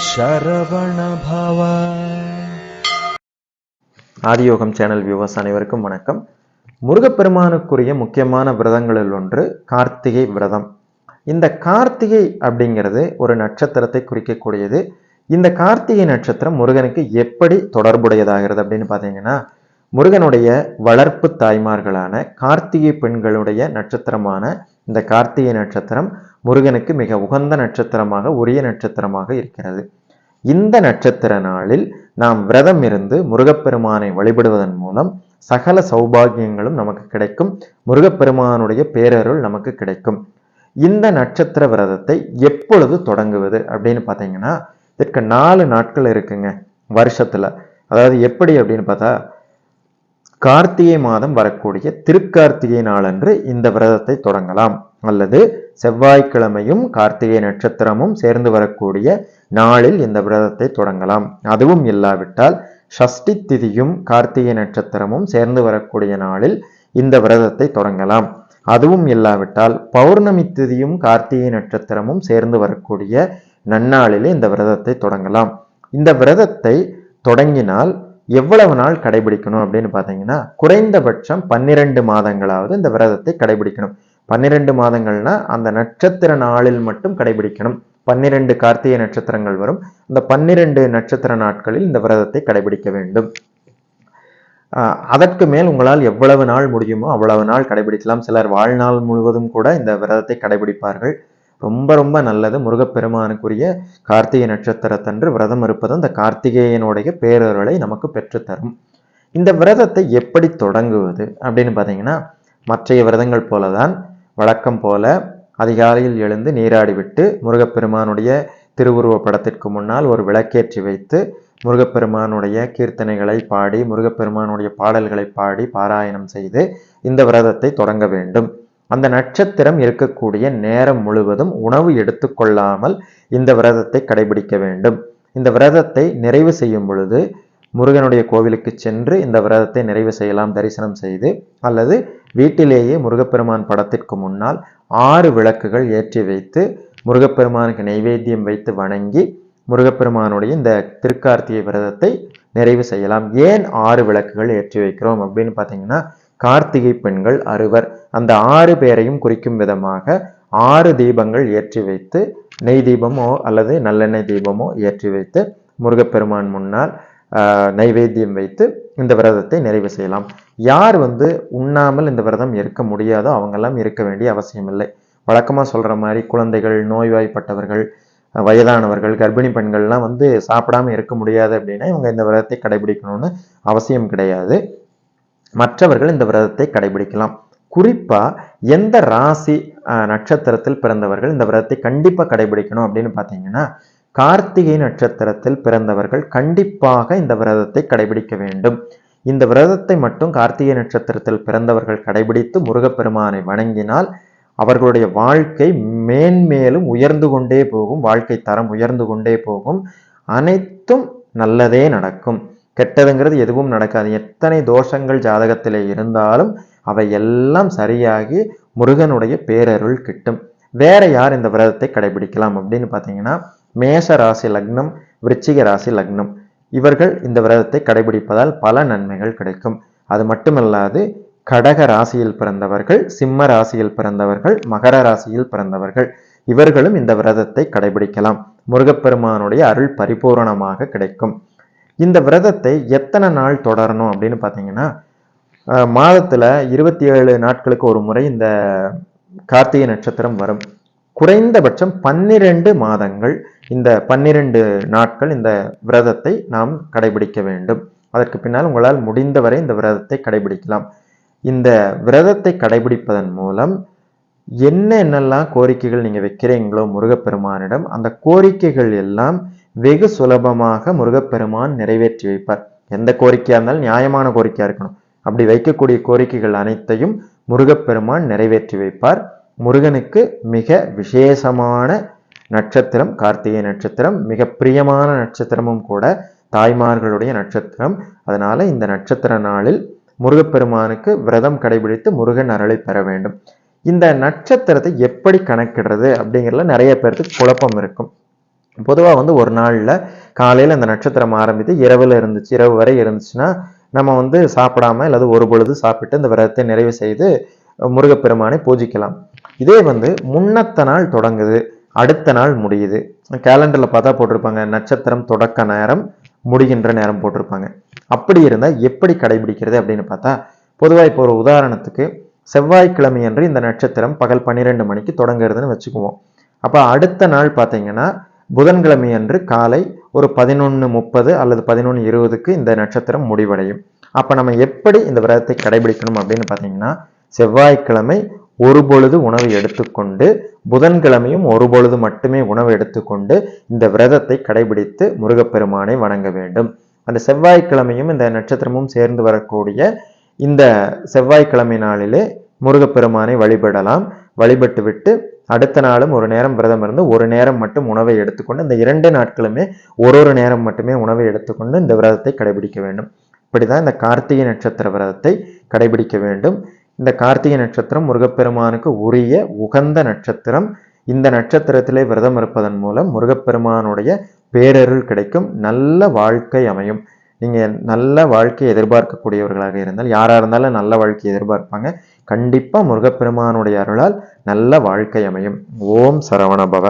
சரவண பவ. ஆதியோகம் channel viewers அனைவருக்கும் வணக்கம். முருகப்பெருமானுக்குரிய முக்கியமான விரதங்களில் ஒன்று கார்த்திகை விரதம். இந்த கார்த்திகை அப்படிங்கிறது ஒரு நட்சத்திரத்தை குறிக்கக்கூடியது. இந்த கார்த்திகை நட்சத்திரம் முருகனுக்கு எப்படி தொடர்புடையதாகிறது அப்படின்னு பார்த்தீங்கன்னா, முருகனுடைய வளர்ப்பு தாய்மார்களான கார்த்திகை பெண்களுடைய நட்சத்திரமான இந்த கார்த்திகை நட்சத்திரம் முருகனுக்கு மிக உகந்த நட்சத்திரமாக, உரிய நட்சத்திரமாக இருக்கிறது. இந்த நட்சத்திர நாளில் நாம் விரதம் இருந்து முருகப்பெருமானை வழிபடுவதன் மூலம் சகல சௌபாகியங்களும் நமக்கு கிடைக்கும். முருகப்பெருமானுடைய பேரருள் நமக்கு கிடைக்கும். இந்த நட்சத்திர விரதத்தை எப்பொழுது தொடங்குவது அப்படின்னு பார்த்தீங்கன்னா, இதற்கு 4 நாட்கள் இருக்குங்க வருஷத்துல. அதாவது எப்படி அப்படின்னு பார்த்தா, கார்த்திகை மாதம் வரக்கூடிய திருக்கார்த்திகை நாளன்று இந்த விரதத்தை தொடங்கலாம். அல்லது செவ்வாய்க்கிழமையும் கார்த்திகை நட்சத்திரமும் சேர்ந்து வரக்கூடிய நாளில் இந்த விரதத்தை தொடங்கலாம். அதுவும் இல்லாவிட்டால் ஷஷ்டி திதியும் கார்த்திகை நட்சத்திரமும் சேர்ந்து வரக்கூடிய நாளில் இந்த விரதத்தை தொடங்கலாம். அதுவும் இல்லாவிட்டால் பௌர்ணமி திதியும் கார்த்திகை நட்சத்திரமும் சேர்ந்து வரக்கூடிய நன்னாளிலே இந்த விரதத்தை தொடங்கலாம். இந்த விரதத்தை தொடங்கினால் எவ்வளவு நாள் கடைபிடிக்கணும் அப்படின்னு பார்த்தீங்கன்னா, குறைந்தபட்சம் 12 மாதங்களாவது இந்த விரதத்தை கடைபிடிக்கணும். 12 மாதங்கள்னா அந்த நட்சத்திர நாளில் மட்டும் கடைபிடிக்கணும். 12 கார்த்திகை நட்சத்திரங்கள் வரும். அந்த 12 நட்சத்திர நாட்களில் இந்த விரதத்தை கடைபிடிக்க வேண்டும். அதற்கு மேல் உங்களால் எவ்வளவு நாள் முடியுமோ அவ்வளவு நாள் கடைபிடிக்கலாம். சிலர் வாழ்நாள் முழுவதும் கூட இந்த விரதத்தை கடைபிடிப்பார்கள். ரொம்ப ரொம்ப நல்லது. முருகப்பெருமானுக்குரிய கார்த்திகை நட்சத்திரத்தன்று விரதம் இருப்பது அந்த கார்த்திகேயனுடைய பேரருளை நமக்கு பெற்றுத்தரும். இந்த விரதத்தை எப்படி தொடங்குவது அப்படின்னு பார்த்தீங்கன்னா, மற்றைய விரதங்கள் போலதான் வழக்கம் போல அதிகாலையில் எழுந்து நீராடி விட்டு முருகப்பெருமானுடைய திருவுருவ படத்திற்கு முன்னால் ஒரு விளக்கேற்றி வைத்து முருகப்பெருமானுடைய கீர்த்தனைகளை பாடி, முருகப்பெருமானுடைய பாடல்களை பாடி பாராயணம் செய்து இந்த விரதத்தை தொடங்க வேண்டும். அந்த நட்சத்திரம் இருக்கக்கூடிய நேரம் முழுவதும் உணவு எடுத்துக்கொள்ளாமல் இந்த விரதத்தை கடைபிடிக்க வேண்டும். இந்த விரதத்தை நிறைவு செய்யும் பொழுது முருகனுடைய கோவிலுக்கு சென்று இந்த விரதத்தை நிறைவு செய்யலாம், தரிசனம் செய்து. அல்லது வீட்டிலேயே முருகப்பெருமான் படத்திற்கு முன்னால் 6 விளக்குகள் ஏற்றி வைத்து முருகப்பெருமானுக்கு நைவேத்தியம் வைத்து வணங்கி முருகப்பெருமானுடைய இந்த திருக்கார்த்திகை விரதத்தை நிறைவு செய்யலாம். ஏன் 6 விளக்குகள் ஏற்றி வைக்கிறோம் அப்படின்னு பார்த்தீங்கன்னா, கார்த்திகை பெண்கள் 6 அந்த 6 பேரையும் குறிக்கும் விதமாக 6 தீபங்கள் ஏற்றி வைத்து, நெய் தீபமோ அல்லது நல்லெண்ணெய் தீபமோ ஏற்றி வைத்து முருகப்பெருமான் முன்னால் நைவேத்தியம் வைத்து இந்த விரதத்தை நிறைவு செய்யலாம். யார் உண்ணாமல் இந்த விரதம் இருக்க முடியாதோ அவங்கெல்லாம் இருக்க வேண்டிய அவசியம் இல்லை. வழக்கமாக சொல்ற மாதிரி குழந்தைகள், நோய்வாய்ப்பட்டவர்கள், வயதானவர்கள், கர்ப்பிணி பெண்கள்லாம் சாப்பிடாம இருக்க முடியாது அப்படின்னா இவங்க இந்த விரதத்தை கடைபிடிக்கணும்னு அவசியம் கிடையாது. மற்றவர்கள் இந்த விரதத்தை கடைபிடிக்கலாம். குறிப்பா எந்த ராசி நட்சத்திரத்தில் பிறந்தவர்கள் இந்த விரதத்தை கண்டிப்பா கடைபிடிக்கணும் அப்படின்னு பார்த்தீங்கன்னா, கார்த்திகை நட்சத்திரத்தில் பிறந்தவர்கள் கண்டிப்பாக இந்த விரதத்தை கடைபிடிக்க வேண்டும். இந்த விரதத்தை மட்டும் கார்த்திகை நட்சத்திரத்தில் பிறந்தவர்கள் கடைபிடித்து முருகப்பெருமானை வணங்கினால் அவர்களுடைய வாழ்க்கை மேன்மேலும் உயர்ந்து கொண்டே போகும். வாழ்க்கை தரம் உயர்ந்து கொண்டே போகும். அனைத்தும் நல்லதே நடக்கும். கெட்டதுங்கிறது எதுவும் நடக்காது. எத்தனை தோஷங்கள் ஜாதகத்திலே இருந்தாலும் அவை எல்லாம் சரியாகி முருகனுடைய பேரருள் கிட்டும். வேற யார் இந்த விரதத்தை கடைபிடிக்கலாம் அப்படின்னு பார்த்தீங்கன்னா, மேஷ ராசி லக்னம், விருச்சிக ராசி லக்னம், இவர்கள் இந்த விரதத்தை கடைபிடிப்பதால் பல நன்மைகள் கிடைக்கும். அது மட்டுமல்லாது கடக ராசியில் பிறந்தவர்கள், சிம்ம ராசியில் பிறந்தவர்கள், மகர ராசியில் பிறந்தவர்கள் இவர்களும் இந்த விரதத்தை கடைபிடிக்கலாம். முருகப்பெருமானுடைய அருள் பரிபூரணமாக கிடைக்கும். இந்த விரதத்தை எத்தனை நாள் தொடரணும் அப்படின்னு பார்த்தீங்கன்னா, மாதத்துல 27 நாட்களுக்கு ஒரு முறை இந்த கார்த்திகை நட்சத்திரம் வரும். குறைந்தபட்சம் 12 மாதங்கள் இந்த 12 நாட்கள் இந்த விரதத்தை நாம் கடைபிடிக்க வேண்டும். அதற்கு பின்னால் உங்களால் முடிந்தவரை இந்த விரதத்தை கடைபிடிக்கலாம். இந்த விரதத்தை கடைபிடிப்பதன் மூலம் என்னென்னலாம் கோரிக்கைகள் நீங்க வைக்கிறீங்களோ முருகப்பெருமானிடம், அந்த கோரிக்கைகள் எல்லாம் வெகு சுலபமாக முருகப்பெருமான் நிறைவேற்றி வைப்பார். எந்த கோரிக்கையா இருந்தாலும் நியாயமான கோரிக்கையா இருக்கணும். அப்படி வைக்கக்கூடிய கோரிக்கைகள் அனைத்தையும் முருகப்பெருமான் நிறைவேற்றி வைப்பார். முருகனுக்கு மிக விசேஷமான நட்சத்திரம் கார்த்திகை நட்சத்திரம், மிக பிரியமான நட்சத்திரமும் கூட, தாய்மார்களுடைய நட்சத்திரம். அதனால இந்த நட்சத்திர நாளில் முருகப்பெருமானுக்கு விரதம் கடைபிடித்து முருகன் அருளை பெற வேண்டும். இந்த நட்சத்திரத்தை எப்படி கணக்கிடுறது அப்படிங்கிறதுல நிறைய பேருக்கு குழப்பம் இருக்கும். பொதுவா வந்து ஒரு நாள்ல காலையில அந்த நட்சத்திரம் ஆரம்பித்து இரவு வரை இருந்துச்சுன்னா நம்ம வந்து சாப்பிடாம அல்லது ஒரு பொழுது சாப்பிட்டு இந்த விரதத்தை நிறைவு செய்து முருகப்பெருமானை பூஜிக்கலாம். இதே வந்து முன்னத்த நாள் தொடங்குது, அடுத்த நாள் முடியுது. கேலண்டர்ல பார்த்தா போட்டிருப்பாங்க, நட்சத்திரம் தொடக்க நேரம், முடிகின்ற நேரம் போட்டிருப்பாங்க. அப்படி இருந்தா எப்படி கடைபிடிக்கிறது அப்படின்னு பார்த்தா, பொதுவா இப்போ ஒரு உதாரணத்துக்கு செவ்வாய்க்கிழமை அன்று இந்த நட்சத்திரம் பகல் 12 மணிக்கு தொடங்குறதுன்னு வச்சுக்குவோம். அப்ப அடுத்த நாள் பார்த்தீங்கன்னா புதன்கிழமை அன்று காலை ஒரு 11:30 அல்லது 11:20க்கு இந்த நட்சத்திரம் முடிவடையும். அப்ப நம்ம எப்படி இந்த விரதத்தை கடைபிடிக்கணும் அப்படின்னு பார்த்தீங்கன்னா, செவ்வாய்க்கிழமை ஒரு பொழுது உணவு எடுத்துக்கொண்டு, புதன்கிழமையும் ஒரு பொழுது மட்டுமே உணவு எடுத்துக்கொண்டு இந்த விரதத்தை கடைபிடித்து முருகப்பெருமானை வணங்க வேண்டும். அந்த செவ்வாய்க்கிழமையும் இந்த நட்சத்திரமும் சேர்ந்து வரக்கூடிய இந்த செவ்வாய்க்கிழமை நாளிலே முருகப்பெருமானை வழிபடலாம். வழிபட்டு விட்டு அடுத்த நாளும் ஒரு நேரம் விரதம் இருந்து ஒரு நேரம் மட்டும் உணவை எடுத்துக்கொண்டு இந்த 2 நாட்களுமே ஒரு நேரம் மட்டுமே உணவை எடுத்துக்கொண்டு இந்த விரதத்தை கடைபிடிக்க வேண்டும். இப்படிதான் இந்த கார்த்திகை நட்சத்திர விரதத்தை கடைபிடிக்க வேண்டும். இந்த கார்த்திகை நட்சத்திரம் முருகப்பெருமானுக்கு உரிய உகந்த நட்சத்திரம். இந்த நட்சத்திரத்திலே விரதம் இருப்பதன் மூலம் முருகப்பெருமானுடைய பேரருள் கிடைக்கும், நல்ல வாழ்க்கை அமையும். நீங்க நல்ல வாழ்க்கையை எதிர்பார்க்கக்கூடியவர்களாக இருந்தால், யாரா இருந்தாலும் நல்ல வாழ்க்கையை எதிர்பார்ப்பாங்க. கண்டிப்பா முருகப்பெருமானுடைய அருளால் நல்ல வாழ்க்கை அமையும். ஓம் சரவண பவ.